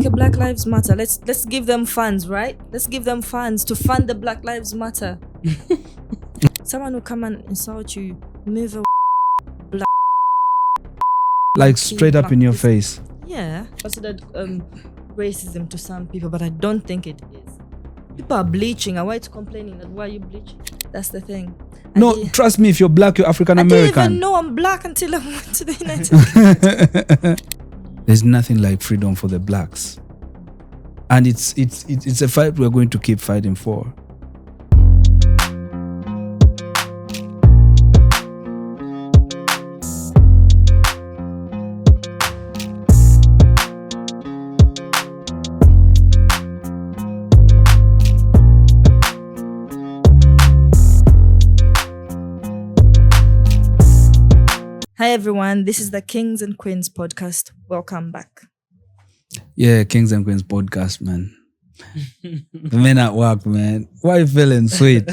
a Black Lives Matter. Let's give them funds, right? Let's give them funds to fund the Black Lives Matter. Someone will come and insult you, move a black, like straight up in your face. Yeah, considered racism to some people, but I don't think it is. People are bleaching. Why are you complaining that why are you bleaching? That's the thing. Trust me, if you're black, you're African American. I didn't even know I'm black until I went to the United States. There's nothing like freedom for the blacks, and it's a fight we're going to keep fighting for. Hi everyone, this is the Kings and Queens podcast. Welcome back. Yeah, Kings and Queens podcast, man. The men at work, man. Why are you feeling sweet?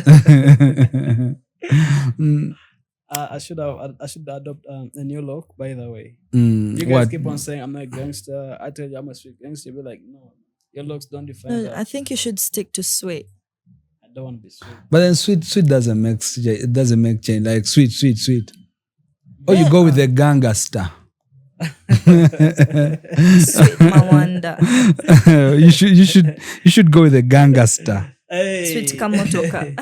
I should adopt a new look, by the way. You guys keep on saying I'm not a gangster. I tell you I'm a sweet gangster. You'll be like, no, your looks don't define that. I think you should stick to sweet. I don't want to be sweet. But then sweet doesn't make change. Like sweet. Or you go with the gangster. Sweet Mawanda. you should go with the gangster. Hey. Sweet Kamotoka.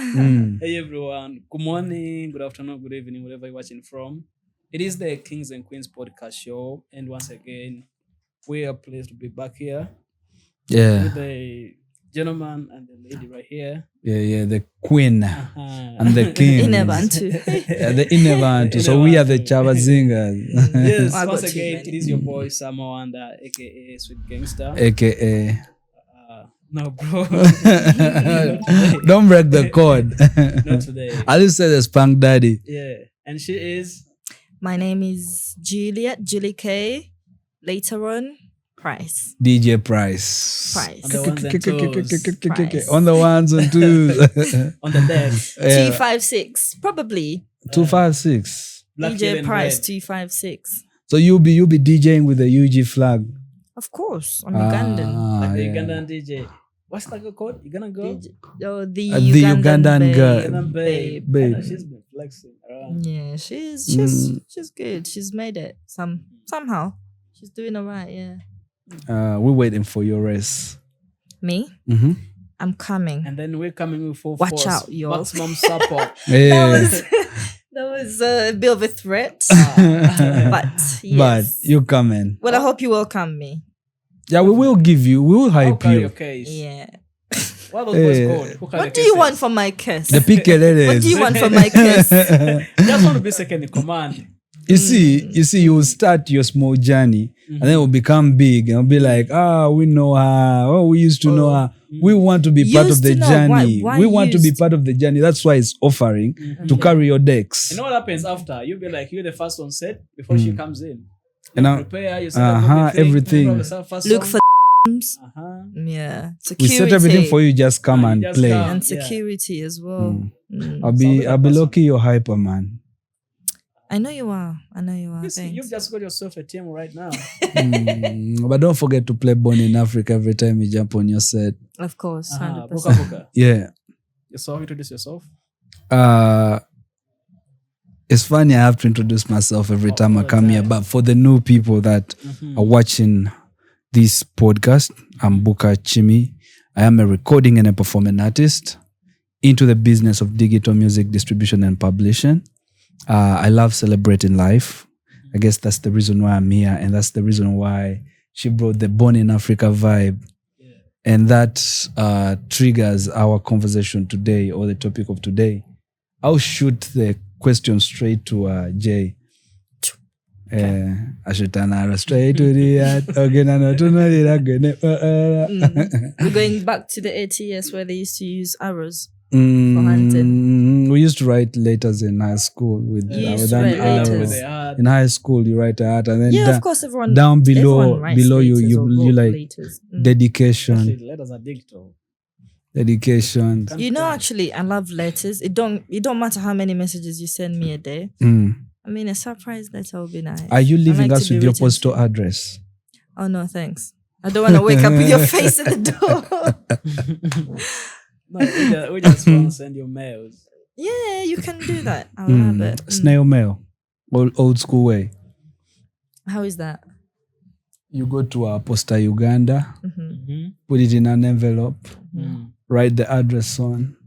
Hey everyone. Good morning, good afternoon, good evening, wherever you're watching from. It is the Kings and Queens podcast show. And once again, we are pleased to be back here. Yeah. With the gentleman and the lady right here. Yeah, the queen and the king. Inebantu. Yeah, the Inebantu. So we are the Chava Zingers. Yes, once again, it is your boy Samawanda, aka Sweet Gangster. AKA. No, bro. Don't break the code. Not today. I just say the Spunk Daddy. Yeah, and she is. My name is Julie K. Later on, Price. DJ Price. On the ones and twos. On the ones and twos. On the decks. Yeah. 256, probably. 256. DJ Price 256. So you'll be DJing with the UG flag. Of course, I'm Ugandan. Like the Ugandan DJ. What's that girl called? You gonna go? The Ugandan girl. Ugandan babe. She's been flexing around. Yeah, she's good. She's made it somehow. She's doing alright. Yeah. We're waiting for your race. Me? Mm-hmm. I'm coming. And then we're coming with full Watch force. out, y'all. Maximum support. Yeah. That was a bit of a threat. But yes. But you coming. Well, I hope you welcome me. Yeah, we will hype you. Okay. Yeah. What are those boys called? What do you want from my kiss? The pickle. What do you want from my kiss? Just want to be second in command. You see, you will start your small journey and then it will become big and it'll be like, we know her. Oh, we used to know her. We want to be part of the journey. Why we want to be part of the journey. That's why it's offering to carry your decks. You know what happens after? You'll be like, you're the first on set before she comes in. And now, prepare, you set up everything. Look for yeah. Security. We set everything for you, just come and just play. come. And security as well. I'll be lucky you're hyper, man. I know you are. Listen, you've just got yourself a team right now. But don't forget to play Born in Africa every time you jump on your set. Of course, 100%. Booka. Yeah. Introduce yourself. It's funny I have to introduce myself every time I come here, but for the new people that are watching this podcast, I'm Booka Chimi. I am a recording and a performing artist into the business of digital music distribution and publishing. I love celebrating life. I guess that's the reason why I'm here, and that's the reason why she brought the Born in Africa vibe. Yeah. And that triggers our conversation today, or the topic of today. I'll shoot the question straight to Jay. I should turn her straight to the We're going back to the ATS where they used to use arrows. For hunting. We used to write letters in high school with in high school you write a art and then of course everyone down below you like letters. Dedication. Letters are digital. Dedication. You know, actually I love letters. It don't matter how many messages you send me a day. I mean, a surprise letter would be nice. Are you leaving us with your postal address? Oh no, thanks. I don't want to wake up with your face at the door. No, we just want to send you mails. Yeah, you can do that. I love it. Snail mail. Old school way. How is that? You go to a Posta Uganda, Mm-hmm. put it in an envelope, Mm. write the address on.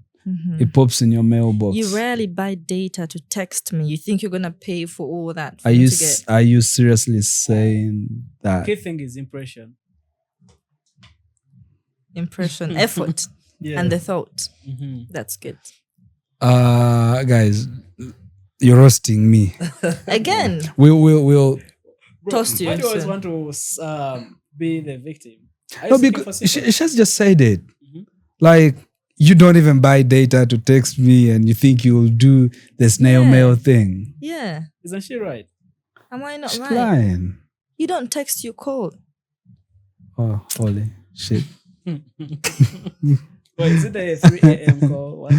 It pops in your mailbox. You rarely buy data to text me. You think you're gonna pay for all that? For Are me you to get are you seriously saying that? Key thing is impression. impression, effort, Yeah. and the thought? Mhm. That's good. Guys, you're roasting me. Again, We'll toast you. Why do you always so- want to be the victim? Are you no, seeking because for sympathy? Shaz just said it. Mhm. Like, you don't even buy data to text me, and you think you'll do the snail Yeah. mail thing. Yeah. Isn't she right? Am I not She's right? lying. You don't text, you call. Oh, holy shit! Wait, is it a 3 a.m. call? What?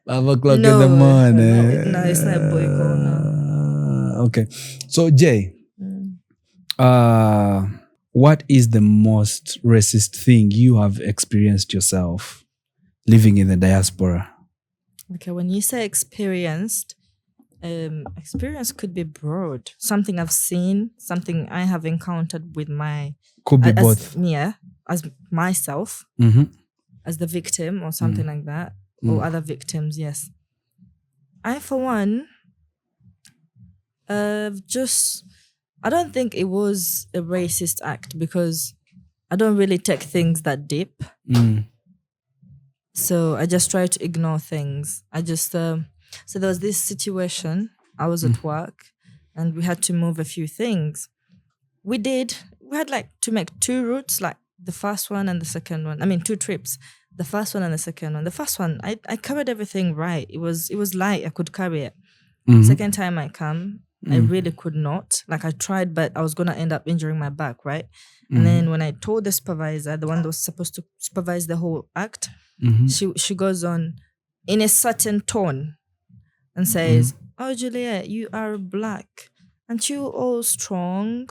5 o'clock in No, the morning. no, it's not a boy call, no. Okay, so Jay, Mm. what is the most racist thing you have experienced yourself living in the diaspora? Okay, when you say experienced, experience could be broad. Something I've seen, something I have encountered with my Could be as, both. yeah, as myself, Mm-hmm. as the victim or something like that, or other victims. Yes, I for one, I don't think it was a racist act because I don't really take things that deep. Mm. So I just try to ignore things. I just so there was this situation. I was at work and we had to move a few things. We had like to make 2 routes, like the first one and the second one. I mean 2 trips. The first one and the second one. The first one, I covered everything right. It was light, I could carry it. Mhm. Second time I come, I really could not. Like I tried, but I was gonna end up injuring my back, right? And then when I told the supervisor, the one that was supposed to supervise the whole act, she goes on in a certain tone and says, "Oh, Juliet, you are black. Aren't you all strong?"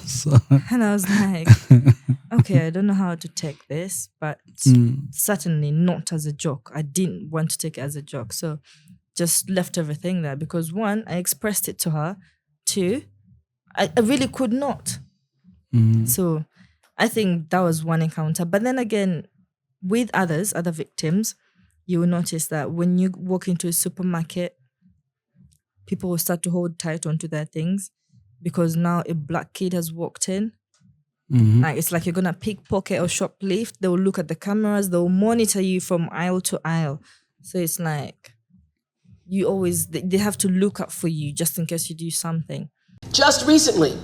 So, And I was like, okay, I don't know how to take this, but certainly not as a joke. I didn't want to take it as a joke. So just left everything there because 1, I expressed it to her. 2, I really could not. So I think that was one encounter. But then again, with other victims, you will notice that when you walk into a supermarket, people will start to hold tight onto their things because now a black kid has walked in. Like it's like you're gonna pickpocket or shoplift. They will look at the cameras. They will monitor you from aisle to aisle. So it's like you always they have to look up for you just in case you do something. Just recently,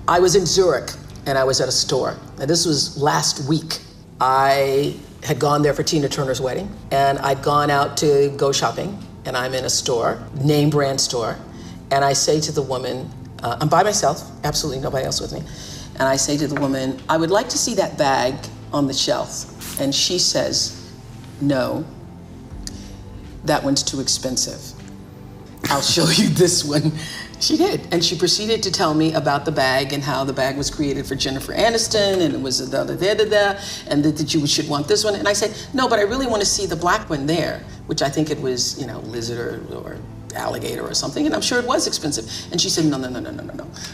I was in Zurich and I was at a store. And this was last week. I had gone there for Tina Turner's wedding and I'd gone out to go shopping and I'm in a store, name brand store. And I say to the woman, I'm by myself, absolutely nobody else with me. And I say to the woman, I would like to see that bag on the shelf. And she says, no, that one's too expensive. I'll show you this one. She did. And she proceeded to tell me about the bag and how the bag was created for Jennifer Aniston and it was and that you should want this one. And I said, no, but I really want to see the black one there, which I think it was, lizard or alligator or something. And I'm sure it was expensive. And she said, no.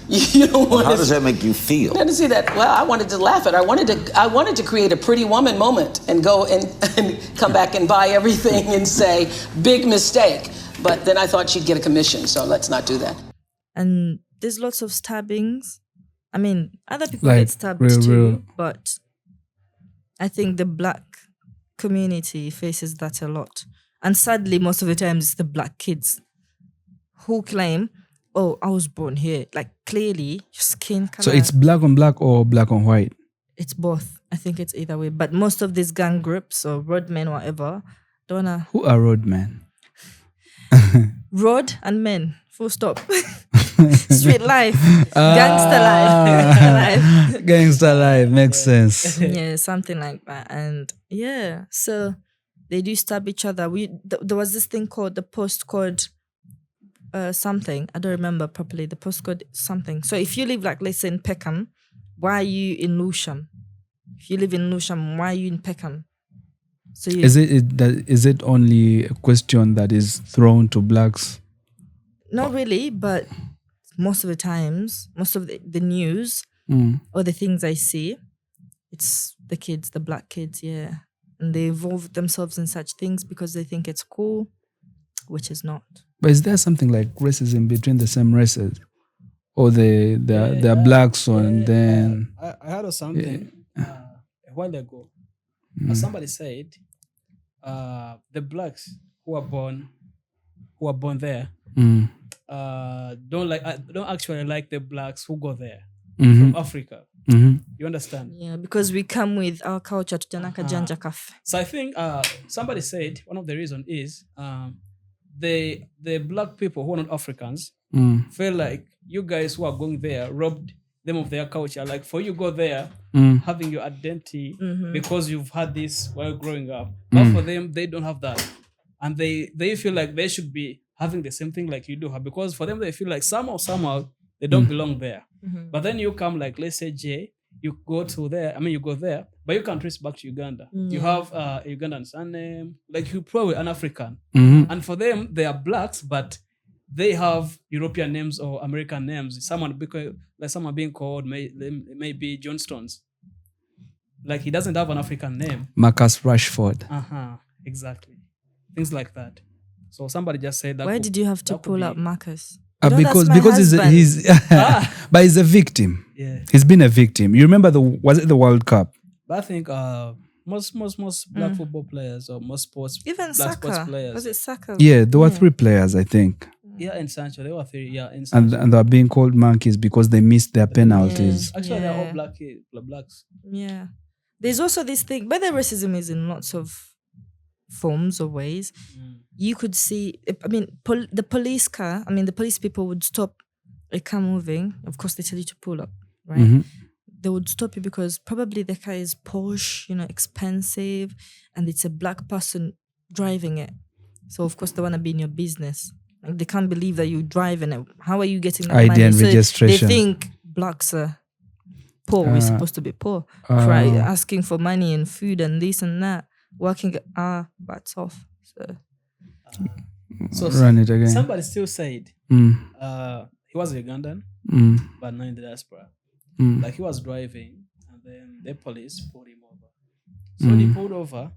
You don't want How does that make you feel? I didn't see that. Well, I wanted to laugh at it. I wanted to create a pretty woman moment and go and come back and buy everything and say, big mistake. But then I thought she'd get a commission, so let's not do that. And there's lots of stabbings. I mean, other people Like, get stabbed real. too, but I think the black community faces that a lot. And sadly, most of the times it's the black kids who claim, oh, I was born here. Like clearly, your skin color. so it's black on black or black on white? It's both. I think it's either way. But most of these gang groups or roadmen, whatever, don't wanna Who are roadmen? road and men. Full stop. Street life. Gangster life. Gangster life makes sense. Yeah, something like that. And yeah, so they do stab each other. There was this thing called the postcode something. I don't remember properly. The postcode something. So if you live like, let's say in Peckham, why are you in Lewisham? If you live in Lewisham, why are you in Peckham? So is it only a question that is thrown to blacks? Not really, but most of the times, most of the news or the things I see, it's the kids, the black kids, yeah. And they involve themselves in such things because they think it's cool, which is not. But is there something like racism between the same races? Or they're blacks and then... I heard of something a while ago. Somebody said the blacks who are born there don't actually like the blacks who go there from Africa. You understand? Yeah, because we come with our culture to Janaka Janja Cafe. So I think somebody said one of the reasons is the black people who are not Africans feel like you guys who are going there robbed them of their culture. Like for you go there having your identity because you've had this while growing up. But for them, they don't have that. And they feel like they should be having the same thing like you do have. Because for them, they feel like somehow they don't belong there. But then you come like, let's say Jay, you go there, but you can trace back to Uganda. You have a Ugandan surname, like you probably an African. And for them, they are blacks, but they have European names or American names. Someone being called maybe John Stones. Like he doesn't have an African name. Marcus Rashford. Exactly. Things like that. So somebody just said that. Why did you have to pull up Marcus? Because he's but he's a victim. Yeah. He's been a victim. You remember was it the World Cup? But I think most black football players or most sports even black Saka. sports players. Was it Saka? Yeah, there were 3 players, I think. Yeah, and Sancho. There were 3. Yeah, and Sancho. And they are being called monkeys because they missed their penalties. Yeah. Actually, they're all blacks. Yeah. There's also this thing, but the racism is in lots of forms or ways. You could see, the police car, the police people would stop a car moving. Of course, they tell you to pull up, right? They would stop you because probably the car is posh, expensive, and it's a black person driving it. So, of course, they want to be in your business. Like, they can't believe that you're driving it. How are you getting that ID money? and so registration. They think blacks are poor. We're supposed to be poor. Asking for money and food and this and that. Working our butts off. So run it again. Somebody still said he was a Ugandan, but now in the diaspora. Like he was driving, and then the police pulled him over. So when he pulled over,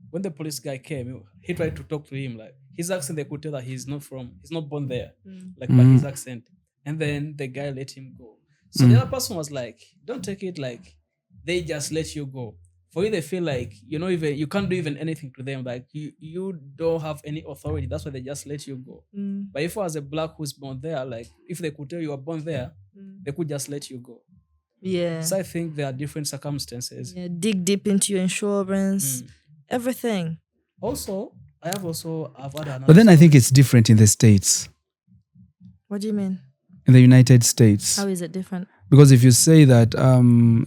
when the police guy came, he tried to talk to him. Like his accent, they could tell that he's not born there. Like by his accent, and then the guy let him go. So the other person was like, "Don't take it like they just let you go." For you, they feel like you can't do even anything to them. Like you don't have any authority. That's why they just let you go. But if I was a black who's born there, like if they could tell you were born there, they could just let you go. Yeah. So I think there are different circumstances. Yeah, dig deep into your insurance, everything. Also, I've had another. But then I think it's different in the States. What do you mean? In the United States. How is it different? Because if you say that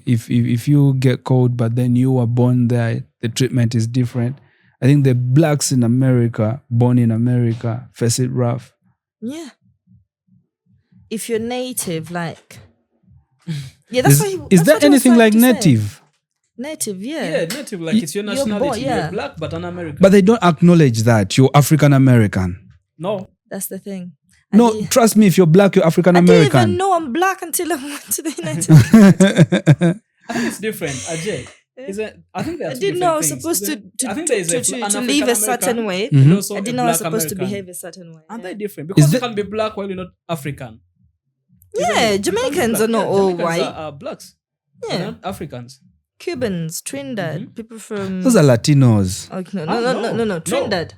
if you get caught but then you were born there, the treatment is different. I think the blacks in America, born in America, face it rough. Yeah. If you're native, like... Yeah, that's is there anything like native? Native, yeah. Yeah, native, like it's your nationality. You're black but an American. But they don't acknowledge that you're African American. No. That's the thing. Trust me, if you're black, you're African American. I didn't even know I'm black until I went to the United States. I think it's different, Ajay. I think I didn't know I was supposed to live a certain way. I didn't know I was supposed to behave a certain way. Aren't they different? Because you can be black while you're not African. Yeah, Jamaicans are not all white. Are blacks. Yeah. They're not Africans. Cubans, Trinidad, people from... Those are Latinos. Okay, no. Trinidad.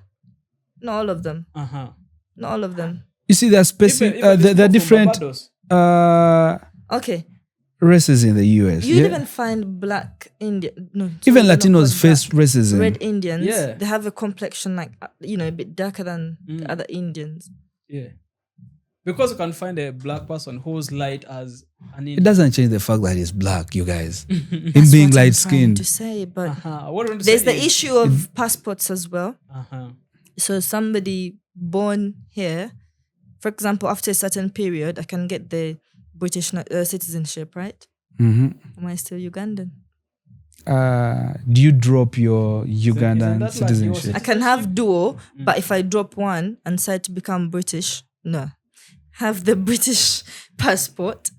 Not all of them. Not all of them. You see, there are specific... there are different... Okay. Races in the US. You even find black Indian... No, even Latinos face racism. Red Indians, they have a complexion like, a bit darker than the other Indians. Yeah. Because you can find a black person who's light as an Indian. It doesn't change the fact that he's black, you guys. Him being light-skinned. To say, but what there's the issue of passports as well. So somebody born here for example, after a certain period, I can get the British citizenship, right? Mm-hmm. Am I still Ugandan? Do you drop your Ugandan that like citizenship? I can have dual, but if I drop one and decide to become British, no. Have the British passport,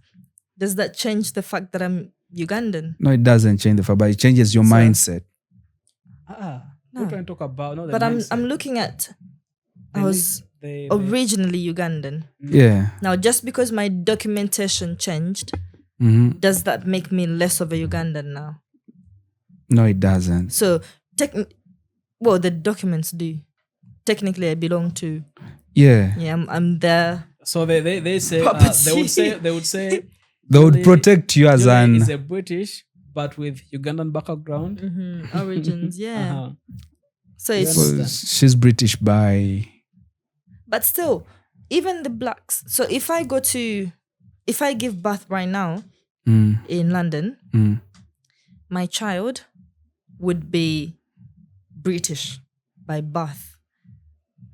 does that change the fact that I'm Ugandan? No, it doesn't change the fact, but it changes your mindset. We're trying to talk about not the But mindset. I'm looking at, I was originally Ugandan. Yeah. Now, just because my documentation changed, does that make me less of a Ugandan now? No, it doesn't. So, the documents do. Technically, I belong to. Yeah. Yeah, I'm there. So they say they would say they would protect you as Julie an is a British but with Ugandan background. Origins, yeah. Uh-huh. So it's so she's British by but still, even the blacks. So if I give birth right now in London, my child would be British by birth.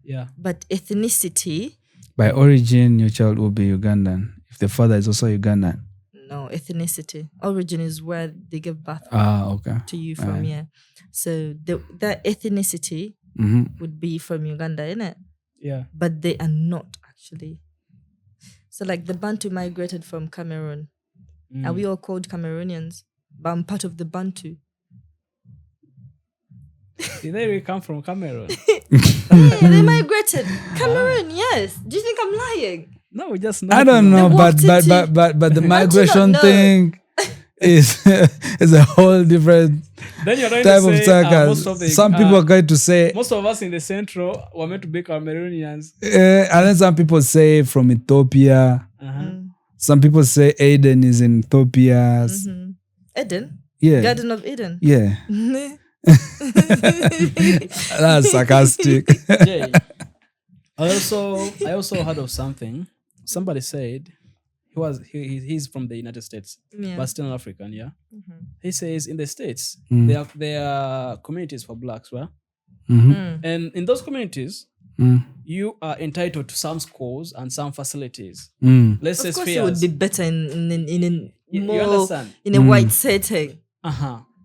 Yeah. But ethnicity, by origin, your child will be Ugandan. If the father is also Ugandan. no, ethnicity. Origin is where they give birth Okay. to you from, yeah. So the ethnicity would be from Uganda, innit? Yeah. But they are not actually. So like the Bantu migrated from Cameroon. Are we all called Cameroonians? But I'm part of the Bantu. Did they really come from Cameroon? Yeah, they migrated. Cameroon, yes. Do you think I'm lying? No, we just I don't know, They but walked the migration know? thing is a whole different then you're type of circus. Some people are going to say, most of us in the central were meant to be Cameroonians. and then some people say from Ethiopia. Some people say Aden is in Ethiopia. Eden? Yeah. Garden of Eden. Yeah. That's sarcastic. Yeah. I also heard of something. Somebody said he's from the United States, but still an African. Yeah. He says in the States there are communities for blacks, right? And in those communities, you are entitled to some schools and some facilities. Let's say Of course, it would be better in you more understand? in a white setting.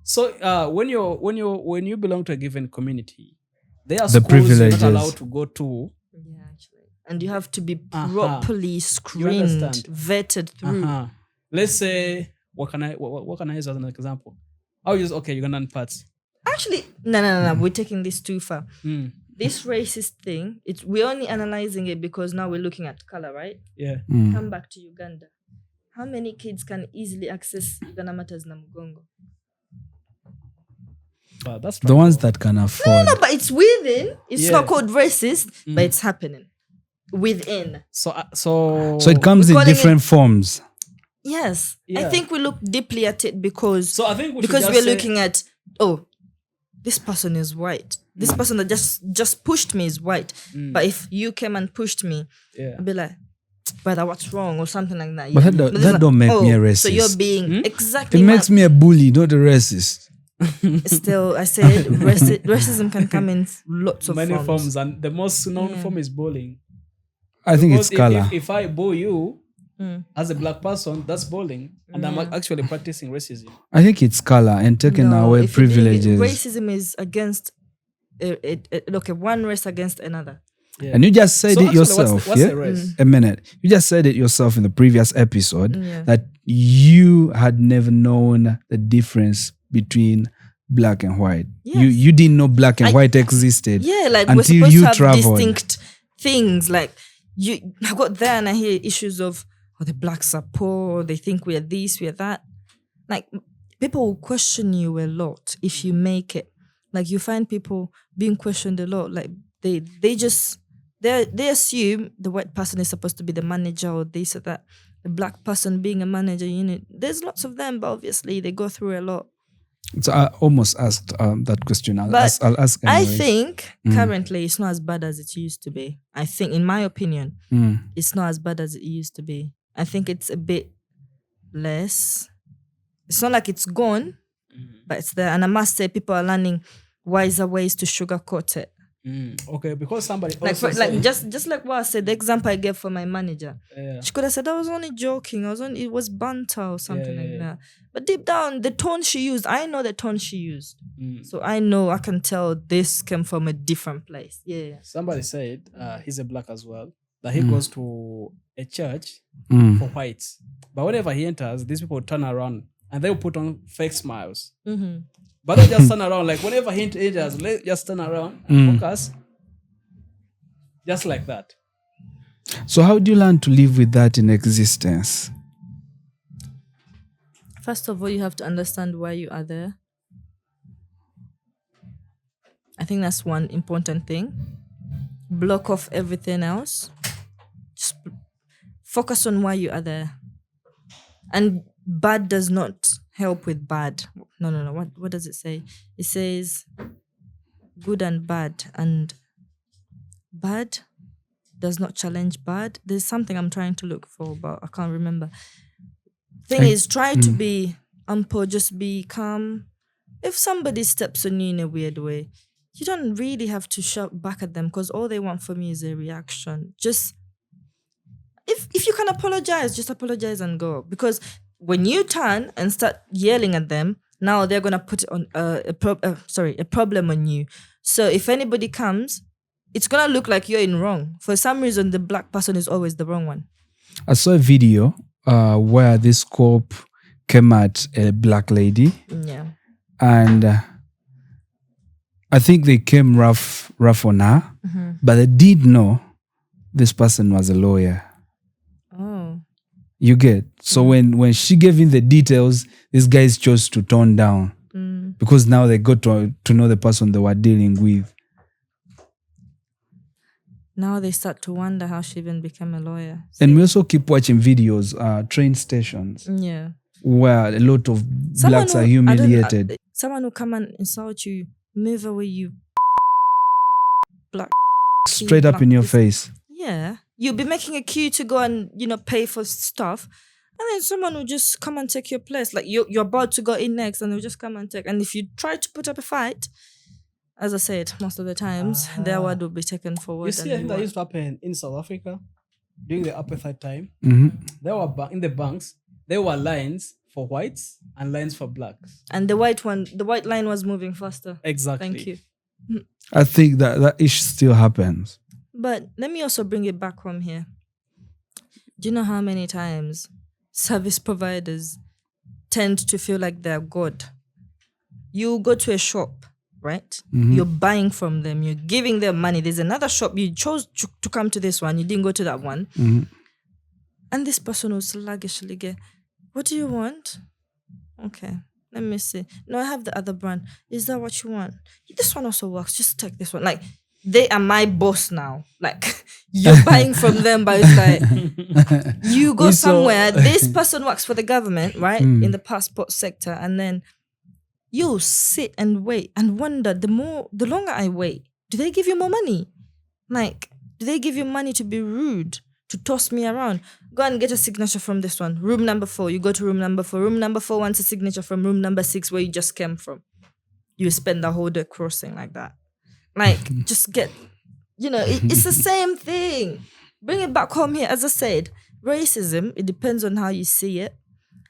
So when you belong to a given community, there are The schools you're privileges. not allowed to go to. Yeah, actually. And you have to be properly screened, understand? vetted through. Let's say what can I use as an example? I'll use Ugandan parts. Actually, no. We're taking this too far. This racist thing, we're only analyzing it because now we're looking at color, right? Yeah. Come back to Uganda. How many kids can easily access Uganda Matters na Mugongo? That's The ones that can afford. No, but it's within. It's Yeah. not called racist, but it's happening within. So it comes We're in calling different forms. Yes, Yeah. I think we look deeply at it because I think we should because just we're say- looking at this person is white. This person that just pushed me is white. But if you came and pushed me, Yeah. I'd be like, brother, what's wrong or something like that. But Yeah. that it's don't make me a So racist. you're being exactly. It makes me a bully, not a racist. Still, I said racism can come in lots of many forms. forms, and the most known form is bullying. I think it's Because color. if I bully you as a black person, that's bullying, and I'm actually practicing racism. I think it's color and taking No, away if you believe it, privileges. racism is against one race against another. Yeah. And you just said So it actually, yourself. what's yeah? a race? A minute. You just said it yourself in the previous episode Yeah. that you had never known the difference between black and white. Yes. You didn't know black and white existed. Yeah, like we're until supposed you to have traveled. distinct things. Like I got there and I hear issues of the blacks are poor, they think we're this, we're that. Like people will question you a lot if you make it. Like you find people being questioned a lot. Like they assume the white person is supposed to be the manager or this or that. The black person being a manager, there's lots of them, but obviously they go through a lot. So I almost asked that question. I'll ask I anyways. think currently it's not as bad as it used to be. I think, in my opinion, it's not as bad as it used to be. I think it's a bit less. It's not like it's gone, but it's there. And I must say, people are learning wiser ways to sugarcoat it. Okay, because somebody Like, also like said, just like what I said, the example I gave for my manager. yeah. She could have said, I was only joking. It was banter or something Yeah, like yeah. that. But deep down, the tone she used, I know the tone she used. So I know, I can tell this came from a different place. Yeah. Somebody said he's a black as well, that he goes to a church for whites. But whenever he enters, these people turn around and they'll put on fake smiles. But they just turn around, like whenever he enters, let's just turn around and focus. Just like that. So how do you learn to live with that in existence? First of all, you have to understand why you are there. I think that's one important thing. Block off everything else. Just focus on why you are there. And bad does not help with bad. No. What does it say? It says good and bad. And bad does not challenge bad. There's something I'm trying to look for, but I can't remember. Thing is, try to be ample, just be calm. If somebody steps on you in a weird way, you don't really have to shout back at them because all they want from you is a reaction. Just if you can apologize, just apologize and go. Because when you turn and start yelling at them, now they're gonna put it on a problem on you. So if anybody comes, it's gonna look like you're in wrong. For some reason, the black person is always the wrong one. I saw a video where this cop came at a black lady. Yeah. And I think they came rough on her, but they did know this person was a lawyer. Oh. You get? So when she gave him the details, these guys chose to tone down because now they got to know the person they were dealing with. Now they start to wonder how she even became a lawyer. And we also keep watching videos, train stations, where a lot of blacks are humiliated. Someone will come and insult you, move away, you black. Straight up in your face. Yeah. You'll be making a queue to go and, pay for stuff. And then someone will just come and take your place. Like you're about to go in next and they'll just come and take. And if you try to put up a fight, as I said, most of the times, their word will be taken forward. You see, I think that used to happen in South Africa during the apartheid time. There were in the banks, there were lines for whites and lines for blacks. And the white line was moving faster. Exactly. Thank you. I think that issue still happens. But let me also bring it back home here. Do you know how many times service providers tend to feel like they're God? You go to a shop, right? You're buying from them. You're giving them money. There's another shop. You chose to come to this one. You didn't go to that one. And this person will sluggishly get, what do you want? Okay, let me see. No, I have the other brand. Is that what you want? This one also works. Just take this one. Like, they are my boss now. Like, you're buying from them, but it's like, you go somewhere. This person works for the government, right? In the passport sector. And then you sit and wait and wonder, the longer I wait, do they give you more money? Like, do they give you money to be rude, to toss me around? Go and get a signature from this one. Room number 4. You go to room number 4. Room number 4 wants a signature from room number 6 where you just came from. You spend the whole day crossing like that. Like, just get, it's the same thing. Bring it back home here. As I said, racism, it depends on how you see it.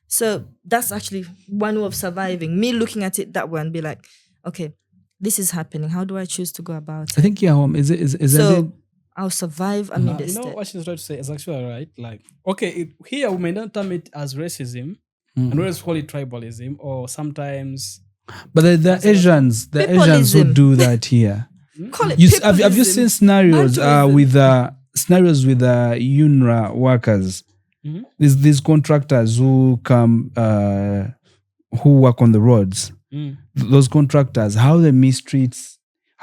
So that's actually one way of surviving. Me looking at it that way and be like, okay, this is happening. How do I choose to go about it? I think is I'll survive amidst it. What she's trying to say is actually right. Like, okay, here we may not term it as racism, and we just call it tribalism, or sometimes. But the Asians who do that here. Call it have you seen scenarios with UNRWA workers? These contractors who come, who work on the roads. Those contractors, how they mistreat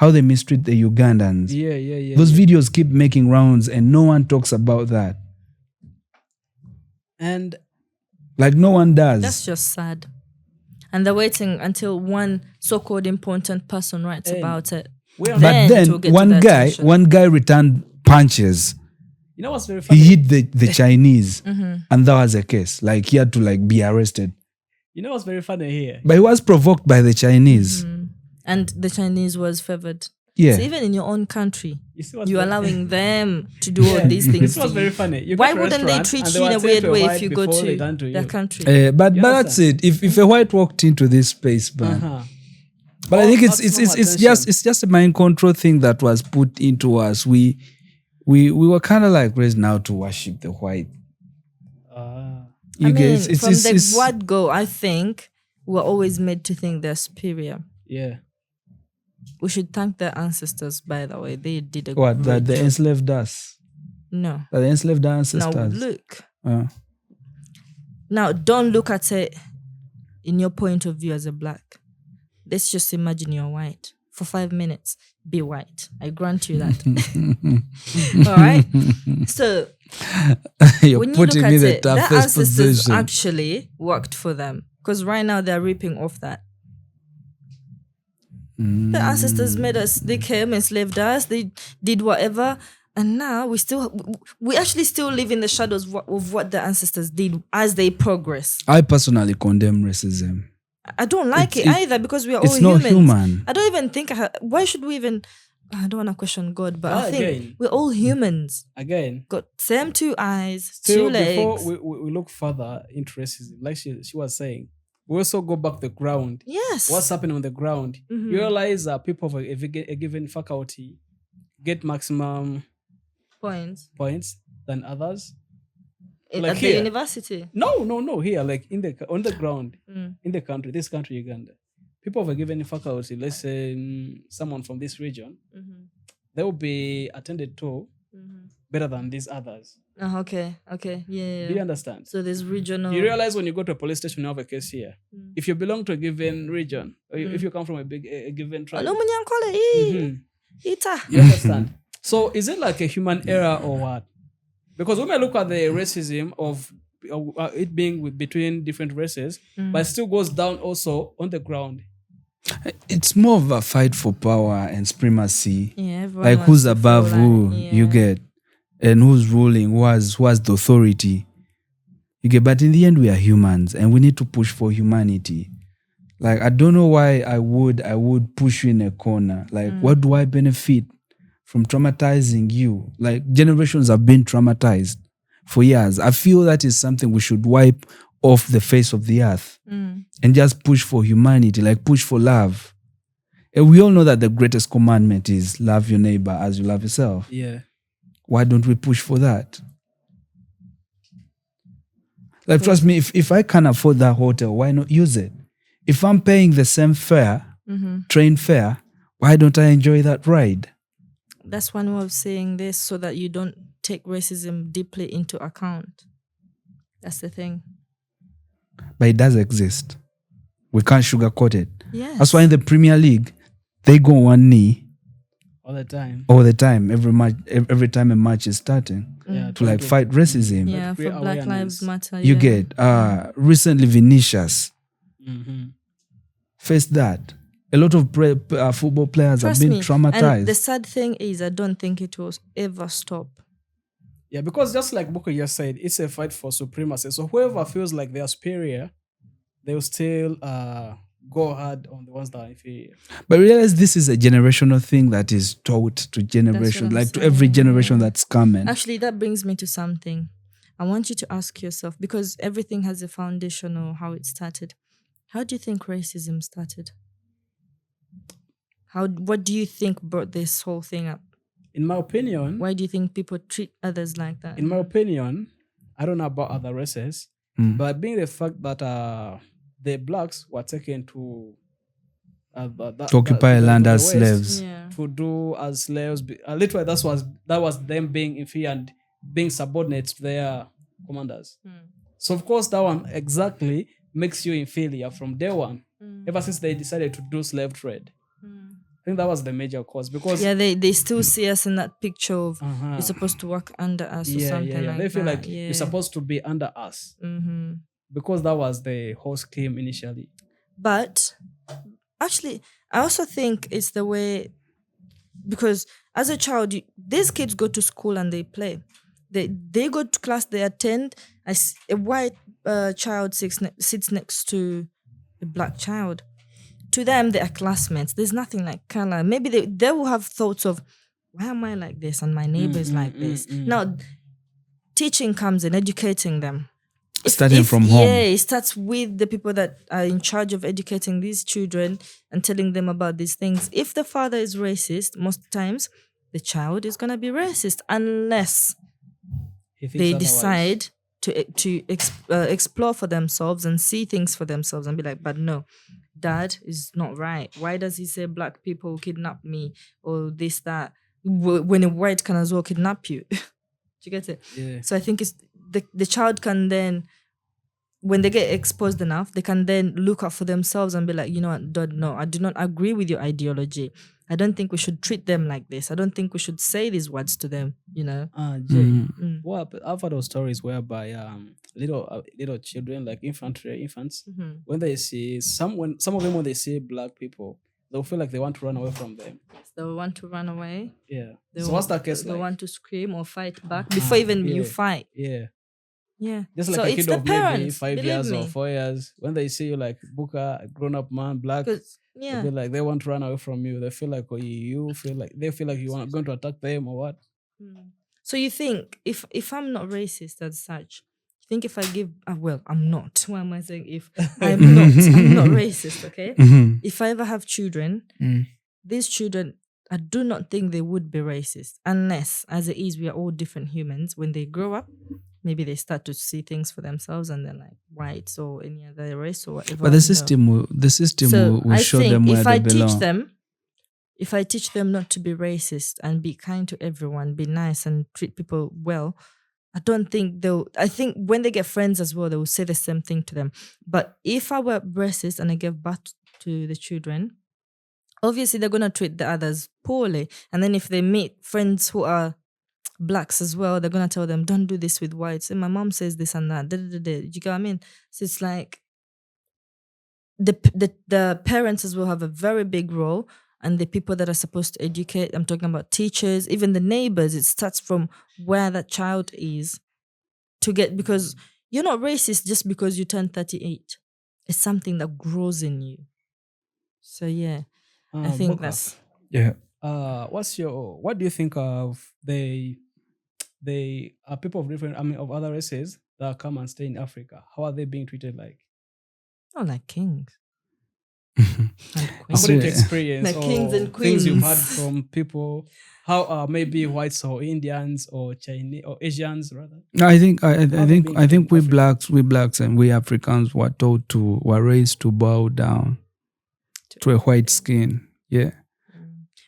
the Ugandans. Yeah. Those videos keep making rounds and no one talks about that. And like no one does. That's just sad. And they're waiting until one so-called important person writes about it. But then one guy returned punches. You know what's very funny? He hit the Chinese, and that was a case. Like he had to be arrested. You know what's very funny here? But he was provoked by the Chinese. And the Chinese was favored. Yeah. So even in your own country, You see what's you're very- allowing them to do all these things. This to was you. very funny. You Why go to a wouldn't they restaurant treat and you in a will weird tell way white if you go before they to done to their you. country? But You that's it. If a white walked into this space, man. Uh-huh. But I think That's no it's just a mind control thing that was put into us. We were kind of like raised now to worship the white. I mean, It's from the word go, I think we're always made to think they're superior. Yeah. We should thank their ancestors, by the way. They did a what great that they job. enslaved us. No. That they enslaved our Now ancestors. look. Uh, Now don't look at it in your point of view as a black. Let's just imagine you're white. For 5 minutes, be white. I grant you that. All right? So You're when you putting look me at the it, their toughest ancestors position. actually worked for them. Because right now they're reaping off that. The ancestors made us, they came, enslaved us, they did whatever. And now we actually still live in the shadows of what the ancestors did as they progress. I personally condemn racism. I don't like it either because we are all it's humans. not human. I don't even think, why should we even, I don't want to question God, but I think Again. we're all humans. Again. Got same 2 eyes, Still, 2 legs. before we look further into racism, like she was saying, we also go back the ground. Yes. What's happening on the ground? Mhm. You realize that people of a given faculty get maximum Points. points than others. At Like the here. university. No. Here, like on the ground, Mm. in the country, this country, Uganda, people of a given faculty, let's say someone from this region, Mm-hmm. they will be attended to Mm-hmm. better than these others. Oh, okay. Yeah. Do you understand? So there's regional. You realize when you go to a police station, you have a case here. Mm. If you belong to a given region, or if you come from a given tribe, Hello, Munyankole. Mhm. Ita. You understand? So is it like a human error or what? Because we may look at the racism of it being between different races, but it still goes down also on the ground. It's more of a fight for power and supremacy. Yeah, everyone Like wants who's to above feel who, like, you yeah. get, and who's ruling, who has the authority. You get, but in the end we are humans and we need to push for humanity. Like I don't know why I would push you in a corner. Like what do I benefit from traumatizing you? Like generations have been traumatized for years. I feel that is something we should wipe off the face of the earth and just push for humanity, like push for love. And we all know that the greatest commandment is love your neighbor as you love yourself. Yeah. Why don't we push for that? Like, trust me, if I can afford that hotel, why not use it? If I'm paying the same fare, train fare, why don't I enjoy that ride? That's one way of saying this so that you don't take racism deeply into account. That's the thing. But it does exist. We can't sugarcoat it. Yes. That's why in the Premier League, they go on one knee All the time. all the time, every time a match is starting, Yeah, to like fight racism. Yeah, for create Black awareness. Lives Matter. You yeah. get recently Vinicius faced that. A lot of football players Trust have been me. traumatized. And the sad thing is, I don't think it will ever stop. Yeah, because just like Booka just said, it's a fight for supremacy. So whoever feels like they are superior, they will still go hard on the ones that are inferior. But realize this is a generational thing that is taught to generation, I'm like to every saying, generation that's coming. Actually, that brings me to something. I want you to ask yourself, because everything has a foundation or how it started. How do you think racism started? What do you think brought this whole thing up? In my opinion, Why do you think people treat others like that? in my opinion, I don't know about other races, but being the fact that the blacks were taken to Occupy land the as West slaves. Yeah. to do as slaves. Literally, that was them being inferior and being subordinate to their commanders. So of course, that one exactly makes you inferior from day one. Ever since they decided to do slave trade, I think that was the major cause because Yeah, they still see us in that picture of you're supposed to work under us or something like they feel that. like you're supposed to be under us because that was the whole scheme initially. But actually, I also think it's the way, because as a child, these kids go to school and they play. They go to class, they attend. A white child sits next to a black child. to them they are classmates. There's nothing like color. Maybe they will have thoughts of, why am I like this and my neighbor is like this. Now, teaching comes in, educating them. Starting from home. Yeah, it starts with the people that are in charge of educating these children and telling them about these things. If the father is racist, most times the child is going to be racist unless they decide to explore for themselves and see things for themselves and be like, but no, dad is not right. Why does he say black people kidnap me or this, that, when a white can as well kidnap you? Do you get it? Yeah. So I think it's the child can then, when they get exposed enough, they can then look out for themselves and be like, you know what, Dad, no, I do not agree with your ideology. I don't think we should treat them like this. I don't think we should say these words to them, you know. Jay, well, I've heard of stories whereby little children, like infants, when they see some of them, when they see black people, they'll feel like they want to run away from them. They want to run away. Yeah. So what's that case They like? want to scream or fight back before even you fight. Yeah. Yeah. Just like so a it's kid the of maybe parents, 5 believe years me. or 4 years, when they see you like Booka, a grown-up man, black, they Yeah. feel like they want to run away from you. They feel like you feel like you are going to attack them or what? So you think if I'm not racist as such, you think if I give well, I'm not. Why am I saying if I'm not racist, okay? If I ever have children, these children, I do not think they would be racist unless, as it is, we are all different humans. When they grow up, maybe they start to see things for themselves and they're like whites or any other race or whatever. But the system will show them where they belong. If I teach them not to be racist and be kind to everyone, be nice and treat people well, I don't think I think when they get friends as well, they will say the same thing to them. But if I were racist and I gave birth to the children, obviously they're going to treat the others poorly. And then if they meet friends who are blacks as well, they're going to tell them, don't do this with whites. And my mom says this and that. Do you get what I mean? So it's like the parents as well have a very big role, and the people that are supposed to educate, I'm talking about teachers, even the neighbors. It starts from where that child is to get, because you're not racist just because you turn 38. It's something that grows in you. So yeah, I think Booka, that's what do you think of they are people of different, of other races that come and stay in Africa? How are they being treated like? not like kings. According to experience, like or kings and things you've heard queens. from people, how maybe whites or Indians or Chinese or Asians rather. I think we blacks and we Africans were raised to bow down to a white skin. Yeah.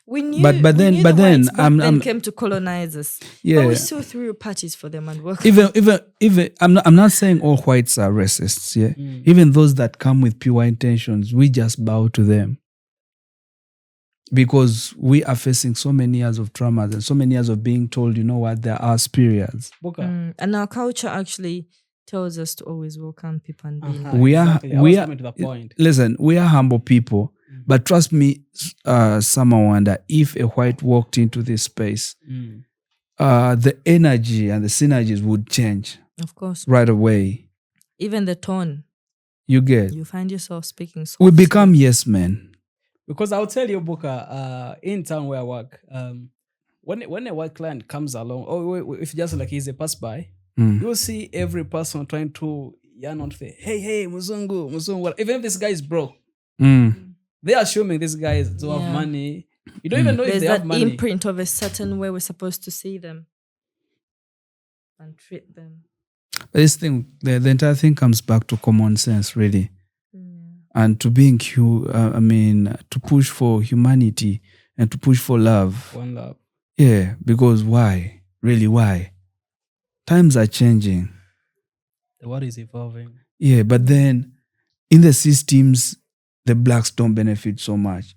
We knew, but then I'm came to colonize us. Yeah. But we still threw parties for them and work. Even I'm not saying all whites are racists. Yeah. Even those that come with pure intentions, we just bow to them because we are facing so many years of traumas and so many years of being told, you know what, there are periods. And our culture actually tells us to always welcome people and be nice. We are coming to the point. Listen, we are humble people. But trust me, some wonder if a white walked into this space, the energy and the synergies would change. Of course. Right away. Even the tone. You get. You find yourself speaking soft. We become yes men. Because I'll tell you, Booka, in town where I work, when a white client comes along, or if just like he's a pass-by, you'll see every person trying to yarn on to say, hey, Muzungu, even if this guy is broke. They are assuming this guy is have money. You don't even know if they have money. There's that imprint of a certain way we're supposed to see them and treat them. This thing, the entire thing comes back to common sense, really. And to being, to push for humanity and to push for love. One love. Yeah, because why? Really, why? Times are changing. The world is evolving. Yeah, but then in the systems, the blacks don't benefit so much.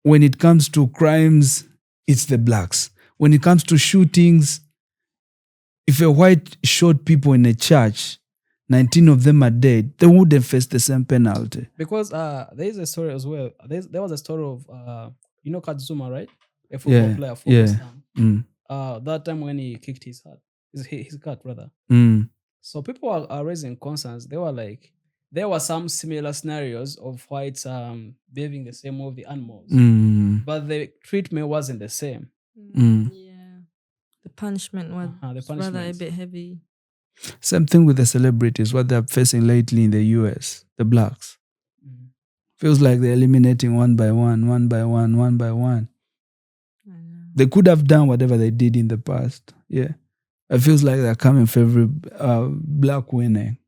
When it comes to crimes, it's the blacks. When it comes to shootings, if a white shot people in a church, 19 of them are dead, they wouldn't face the same penalty. Because there is a story as well. There was a story of, Kadzuma, right? A football player. That time when he kicked his cat, rather. So people are raising concerns. They were like, there were some similar scenarios of whites behaving the same way with the animals, but the treatment wasn't the same. Yeah. The punishment was The rather a punishments. bit heavy. Same thing with the celebrities, what they're facing lately in the US, the blacks. Feels like they're eliminating one by one. I know. They could have done whatever they did in the past. Yeah. It feels like they're coming for every black winning.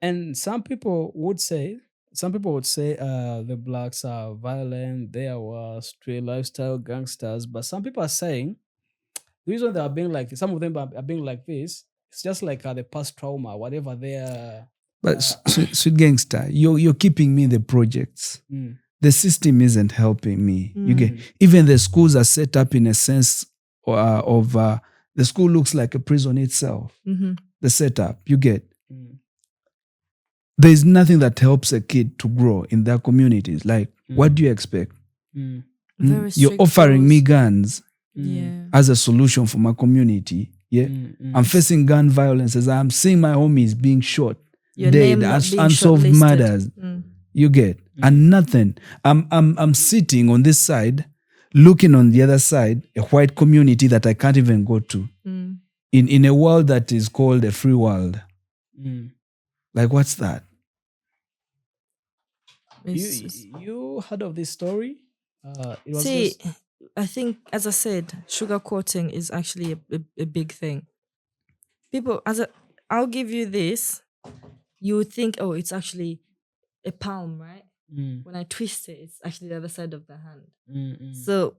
And some people would say the blacks are violent, they are street lifestyle gangsters. But some people are saying the reason they are being like this, some of them are being like this, it's just like the past trauma, whatever they are. But sweet gangster, you're keeping me in the projects. The system isn't helping me. You get even the schools are set up in a sense of the school looks like a prison itself. The setup you get. There is nothing that helps a kid to grow in their communities. Like, what do you expect? You're offering me guns as a solution for my community. Yeah, I'm facing gun violence as I'm seeing my homies being shot, dead, unsolved murders. You get, and nothing. I'm sitting on this side, looking on the other side, a white community that I can't even go to. In a world that is called a free world. Like, what's that? You heard of this story? It was See, I think, as I said, sugarcoating is actually a big thing. People, I'll give you this. You would think, oh, it's actually a palm, right? When I twist it, it's actually the other side of the hand. So,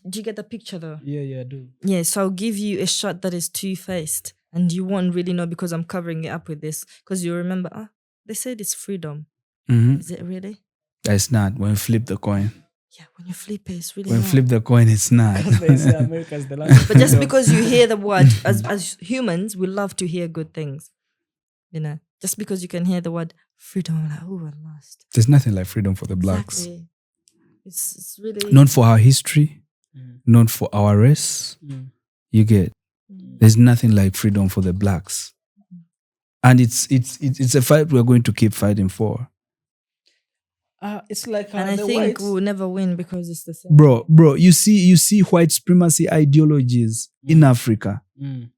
do you get the picture though? Yeah, I do. Yeah, so I'll give you a shot that is two-faced, and you won't really know because I'm covering it up with this. Because you remember, they said it's freedom. Is it really? It's not. When you flip the coin. Yeah, when you flip it, it's really When not. you flip the coin, it's not. They say America's the land. But just because you hear the word, as humans, we love to hear good things. You know, just because you can hear the word freedom, I'm like, oh, at last. There's nothing like freedom for the blacks. Exactly. It's really Not for our history, not for our race. You get. There's nothing like freedom for the blacks. And it's a fight we're going to keep fighting for. It's like and I the think whites. we'll never win because it's the same. Bro, you see white supremacy ideologies in Africa.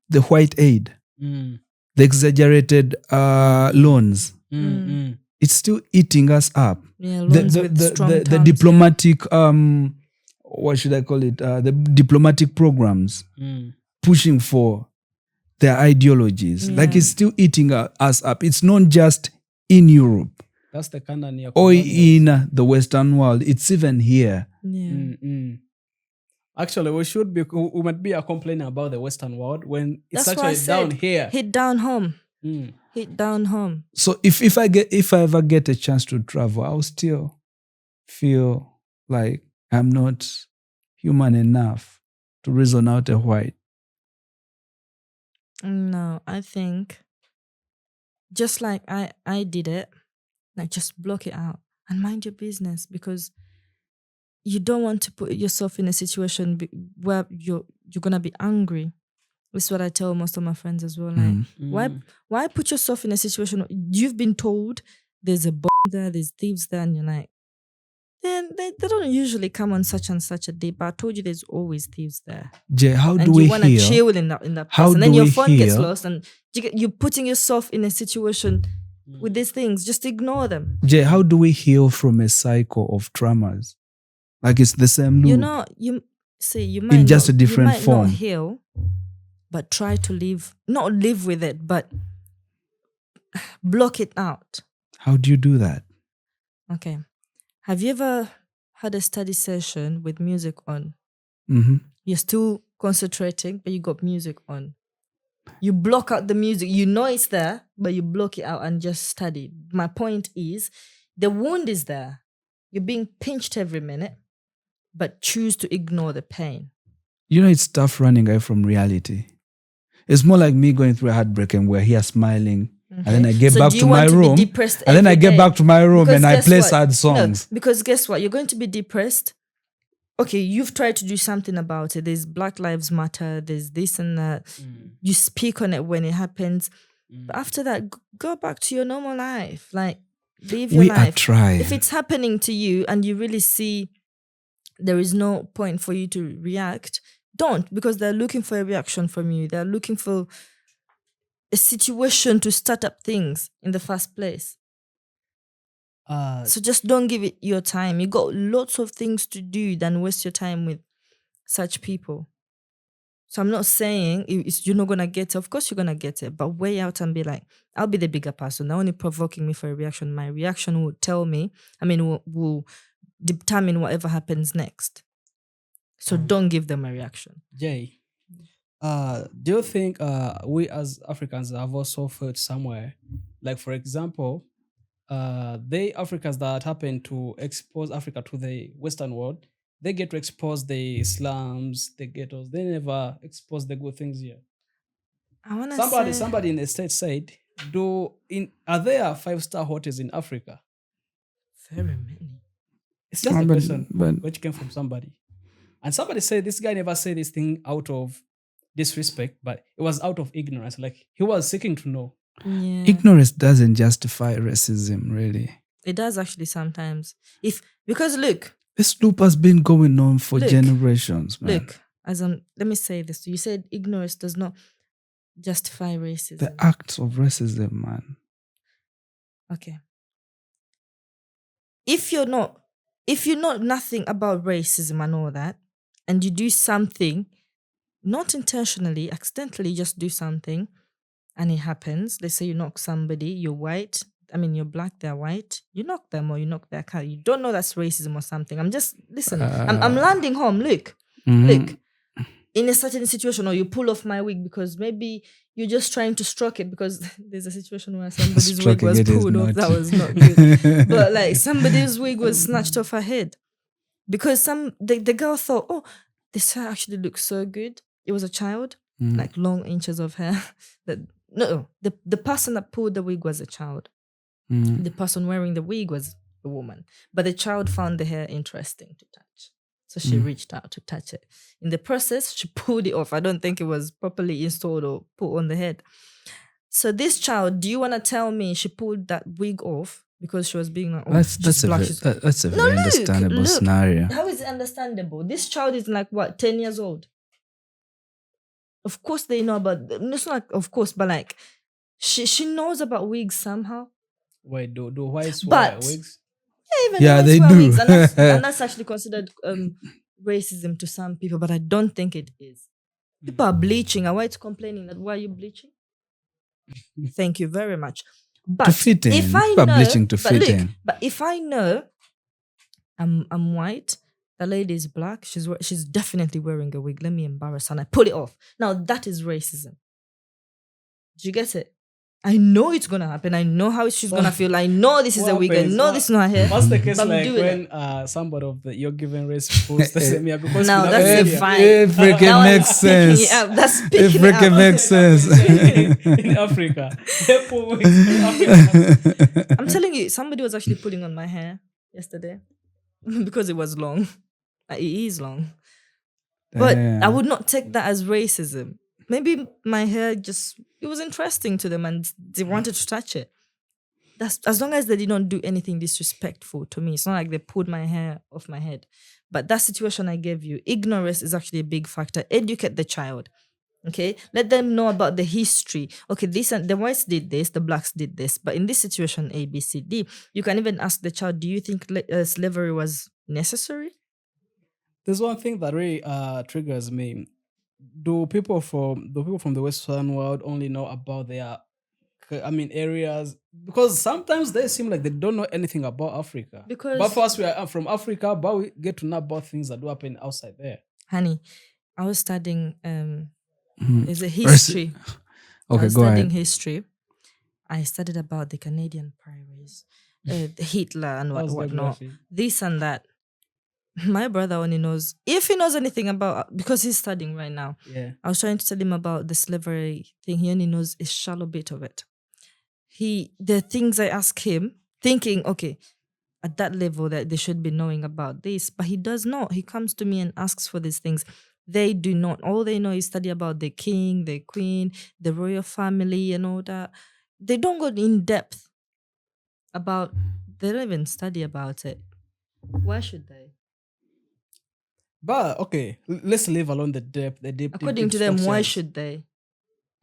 The white aid, the exaggerated loans. It's still eating us up. Yeah, loans with strong the terms, diplomatic what should I call it? The diplomatic programs pushing for their ideologies. Like it's still eating us up. It's not just in Europe. That's the kind of or in the Western world. It's even here. Yeah. Actually, we might be complaining about the Western world when it's That's why I actually said, down here. Hit down home. Hit down home. So if I ever get a chance to travel, I'll still feel like I'm not human enough to reason out a white. No, I think just like I did it, like just block it out and mind your business, because you don't want to put yourself in a situation where you're gonna be angry. That's what I tell most of my friends as well. Like, why put yourself in a situation you've been told there's a bomb there, there's thieves there, and you're like, then they don't usually come on such and such a day. But I told you there's always thieves there. Jay, how do and we you want to heal? chill in that place, How and then do your we phone gets heal? lost, and you're putting yourself in a situation with these things. Just ignore them. Jay, how do we heal from a cycle of traumas? Like it's the same loop. You know, you might in just not, a different you might form. not heal, but try to not live with it, but block it out. How do you do that? Okay. Have you ever had a study session with music on? You're still concentrating, but you got music on. You block out the music. You know it's there, but you block it out and just study. My point is, the wound is there. You're being pinched every minute, but choose to ignore the pain. You know, it's tough running away from reality. It's more like me going through a heartbreak and we're here smiling. And then I get back to my room. And then I get back to my room and I play sad songs. No, because guess what? You're going to be depressed. Okay, you've tried to do something about it. There's Black Lives Matter. There's this and that. You speak on it when it happens. But after that, go back to your normal life. Like, Live your We life. are trying. If it's happening to you and you really see there is no point for you to react, don't, because they're looking for a reaction from you. They're looking for a situation to start up things in the first place. So just don't give it your time. You got lots of things to do than waste your time with such people. So I'm not saying you're not gonna get it. Of course you're gonna get it, but weigh out and be like, I'll be the bigger person. They're only provoking me for a reaction. My reaction will tell me, will determine whatever happens next. So don't give them a reaction. Jay, do you think we as Africans have also felt somewhere, like for example, they Africans that happen to expose Africa to the Western world, they get to expose the slums, the ghettos. They never expose the good things here. I wanna say Somebody in the States said, are there 5-star hotels in Africa? very many. It's just a But- question but- which came from somebody. And somebody said this guy never said this thing out of disrespect, but it was out of ignorance. Like he was seeking to know. Yeah. Ignorance doesn't justify racism, really. It does actually sometimes. Because look, This loop has been going on for Look, generations, man. Look, let me say this. You said ignorance does not justify racism. The acts of racism, man. Okay. If you know nothing about racism and all that, and you do something, not intentionally, accidentally just do something, and it happens. Let's say you knock somebody, you're white. You're black, they're white. You knock them or you knock their car. You don't know that's racism or something. I'm landing home. Look, look. In a certain situation, or you pull off my wig because maybe you're just trying to stroke it because there's a situation where somebody's wig Stroking was it is pulled off. not. That was not good. But like somebody's wig was snatched off her head because the girl thought, oh, this hair actually looks so good. It was a child, like long inches of hair. The person that pulled the wig was a child. The person wearing the wig was a woman, but the child found the hair interesting to touch. So she reached out to touch it. In the process, she pulled it off. I don't think it was properly installed or put on the head. So this child, do you want to tell me she pulled that wig off because she was being like, oh, That's a very understandable look. scenario. How is it understandable? This child is like, what, 10 years old? Of course they know about, it's not like, of course, but like, she knows about wigs somehow. Wait, do whites wear But- wigs? Yeah, Even they wear do. wigs, and that's actually considered racism to some people, but I don't think it is. People are bleaching. Are whites complaining that why are you bleaching? Thank you very much. But To fit in. if I People are know, bleaching to but fit look, in. But if I know I'm white, the lady is black, she's definitely wearing a wig. Let me embarrass her and I pull it off. Now that is racism. Do you get it? I know it's gonna happen. I know how she's gonna feel. I know this is What a wig. I happens? know this is not her hair. What's the case But I'm like doing when somebody of your given race posts the same year? Because No, we that's have a media. fine. It freaking That one makes is picking sense. it up. That's It picking it freaking up. makes sense. in Africa. They put wigs in Africa. I'm telling you, somebody was actually pulling on my hair yesterday because it was long. It is long. But I would not take that as racism. Maybe my hair it was interesting to them and they wanted to touch it. That's as long as they did not do anything disrespectful to me. It's not like they pulled my hair off my head. But that situation I gave you, ignorance is actually a big factor. Educate the child. Okay, let them know about the history. Okay, this and the whites did this, the blacks did this, but in this situation, A, B, C, D, you can even ask the child, do you think slavery was necessary? There's one thing that really triggers me. Do people from the Western world only know about their areas? Because sometimes they seem like they don't know anything about Africa. Because- but for us, we are from Africa, but we get to know about things that do happen outside there. Honey, I was studying there's a history. I Okay, was go studying ahead. history. I studied about the Canadian prairies, Hitler and How's whatnot. geography? This and that. My brother only knows, if he knows anything about, because he's studying right now. Yeah. I was trying to tell him about the slavery thing. He only knows a shallow bit of it. The things I ask him, thinking, okay, at that level that they should be knowing about this, but he does not. He comes to me and asks for these things. They do not. All they know is study about the king, the queen, the royal family and all that. They don't go in depth they don't even study about it. Why should they? But okay, let's leave alone the deep. According to them, why structures. should they?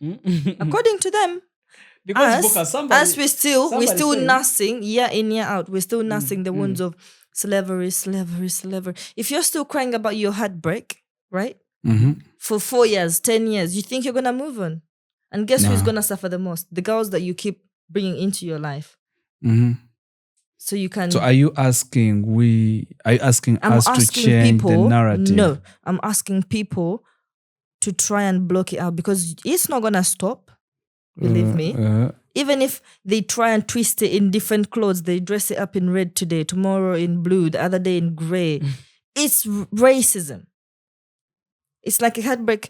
Mm? According to them, Because Booka, as we're still somebody said- nursing year in year out, we're still nursing the wounds mm. of slavery. If you're still crying about your heartbreak, right, for 4 years, 10 years, you think you're gonna move on, and guess who's Nah. gonna suffer the most? The girls that you keep bringing into your life. So you can. So are you asking I'm us to asking change people, the narrative? No, I'm asking people to try and block it out because it's not gonna stop. Believe me. Even if they try and twist it in different clothes, they dress it up in red today, tomorrow in blue, the other day in gray. It's racism. It's like a heartbreak.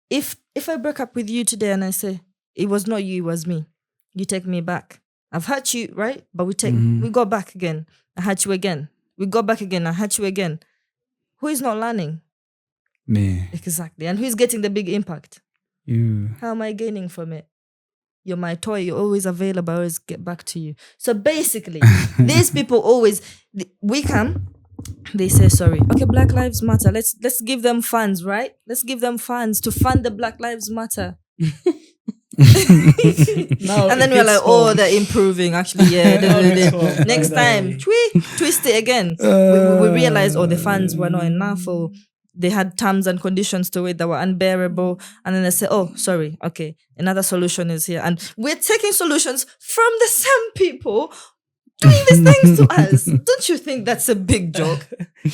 If I break up with you today and I say it was not you, it was me, you take me back. I've hurt you, right? But we go back again. I hurt you again. We go back again. I hurt you again. Who is not learning? Me. Exactly. And who is getting the big impact? You. How am I gaining from it? You're my toy. You're always available. I always get back to you. So basically, these people always, we come, they say, sorry. Okay, Black Lives Matter. Let's give them funds, right? Let's give them funds to fund the Black Lives Matter. And then we're like, oh, they're improving. Actually, yeah. Next time, twist it again. We realized, oh, the funds were not enough, or they had terms and conditions to it that were unbearable. And then they say, oh, sorry, okay, another solution is here. And we're taking solutions from the same people doing these things to us. Don't you think that's a big joke?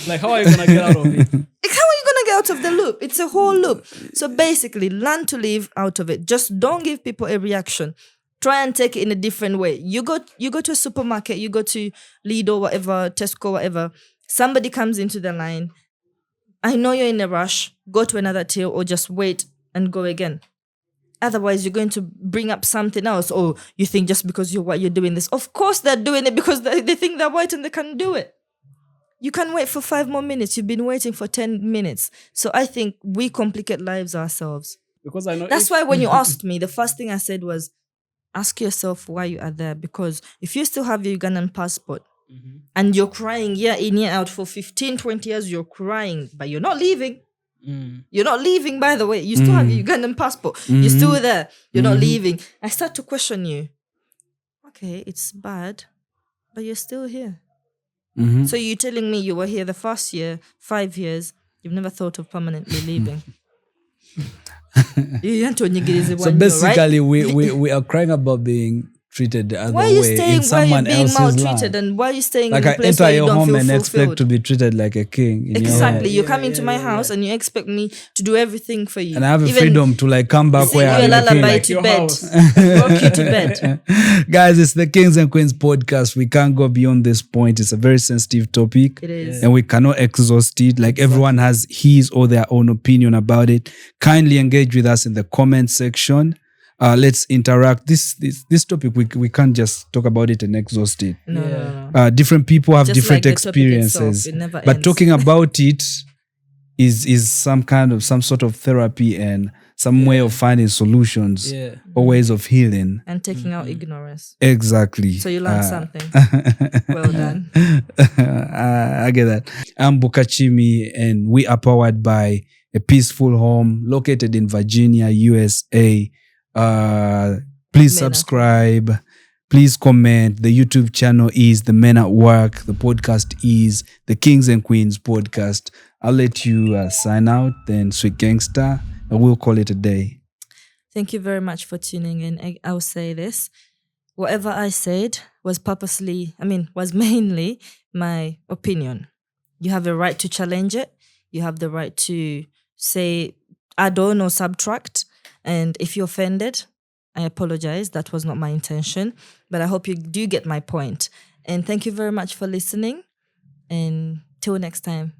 Like, how are you gonna get out of it? Like, how are you gonna get out of the loop? It's a whole loop. So basically, learn to live out of it. Just don't give people a reaction. Try and take it in a different way. You go to a supermarket, you go to Lidl, whatever, Tesco, whatever. Somebody comes into the line. I know you're in a rush. Go to another till or just wait and go again. Otherwise, you're going to bring up something else. Oh, you think just because you're white, you're doing this. Of course they're doing it because they think they're white and they can do it. You can wait for 5 more minutes. You've been waiting for 10 minutes. So I think we complicate lives ourselves. Because I know That's why when you asked me, the first thing I said was, ask yourself why you are there. Because if you still have your Ugandan passport and you're crying year in, year out for 15, 20 years, you're crying, but you're not leaving. You're not leaving, by the way. You still have your Ugandan passport. You're still there. You're not leaving. I start to question you. Okay, it's bad, but you're still here. So you're telling me you were here the first year, 5 years, you've never thought of permanently leaving. So basically, we are crying about being treated the other why are you way staying in someone where you're being else's maltreated, land. and why are you staying Like in a I place enter where you your don't home feel and fulfilled? expect to be treated like a king. In Exactly. Your You home. come into my house and you expect me to do everything for you. And I have a Even freedom to like come back sing where you a I'm a king. lullaby Like to your bed. house. Rock you to bed. Guys, it's the Kings and Queens podcast. We can't go beyond this point. It's a very sensitive topic. It is. And we cannot exhaust it. Like everyone has his or their own opinion about it. Kindly engage with us in the comment section. Let's interact. This topic, we can't just talk about it and exhaust it. No. Different people have Just different like the topic experiences. itself, it never But ends. talking about it is some sort of therapy and some way of finding solutions or ways of healing. And taking out ignorance. Exactly. So you learn something. Well done. I get that. I'm Booka Chimi, and we are powered by a peaceful home located in Virginia, USA. Please subscribe. Please comment. The YouTube channel is The Men at Work. The podcast is The Kings and Queens Podcast. I'll let you sign out, then Sweet Gangster, and we'll call it a day. Thank you very much for tuning in. I'll say this. Whatever I said was mainly my opinion. You have a right to challenge it. You have the right to say add on or subtract. And if you're offended, I apologize. That was not my intention. But I hope you do get my point. And thank you very much for listening. And till next time.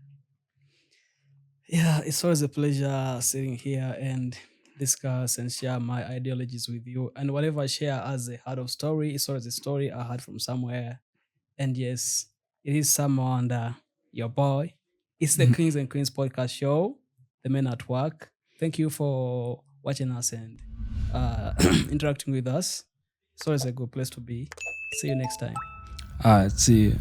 Yeah, it's always a pleasure sitting here and discuss and share my ideologies with you. And whatever I share as a heart of story, it's always a story I heard from somewhere. And yes, it is someone, your boy. It's the Kings and Queens podcast show, The Men at Work. Thank you for watching us and interacting with us. It's always a good place to be. See you next time. See you.